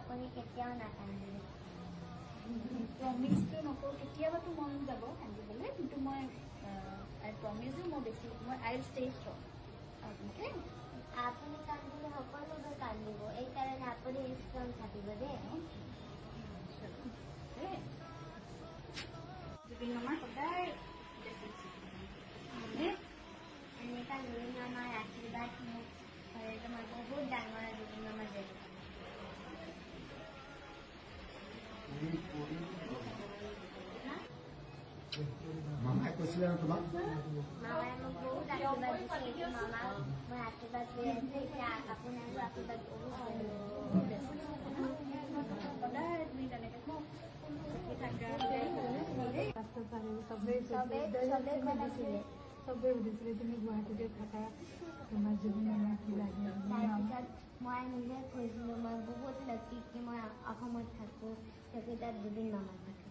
আপুনি কেতিয়াও নাকান্দিব। প্ৰমিছটো নকৰোঁ, কেতিয়াবাতো মন যাব কান্দিবলৈ, কিন্তু মই আই প্ৰমিছ ইউ মই আই উইল ষ্টে ষ্ট্ৰং। অ'কে? আপুনি কান্দিলে সকলোবোৰ কান্দিব, এইকাৰণে আপুনি ষ্ট্ৰং থাকিব দেই। জুবিন মামাৰ সদায় এনেকুৱা জুবিন মামাৰ আশীৰ্বাদ মোক মই বহুত ডাঙৰ জুবিন মামা দিয়ে। মামাই কৈছিলে আৰু তোমাক মামাই মোক বহুত আশীৰ্বাদ দিছে। মামা মই আশীৰ্বাদ লৈ আছো, এতিয়া আপোনাৰো আশীৰ্বাদ বহুত সদায় তুমি তেনেকৈ চবেই সুধিছিলে তুমি গুৱাহাটীতে থাকা, তোমাৰ জুবিন মামা কি লাগে। তাৰপিছত মই নিজে কৈছিলোঁ মই বহুত লাকি কি মই অসমত থাকোঁ, তাত জুবিন মামা থাকে।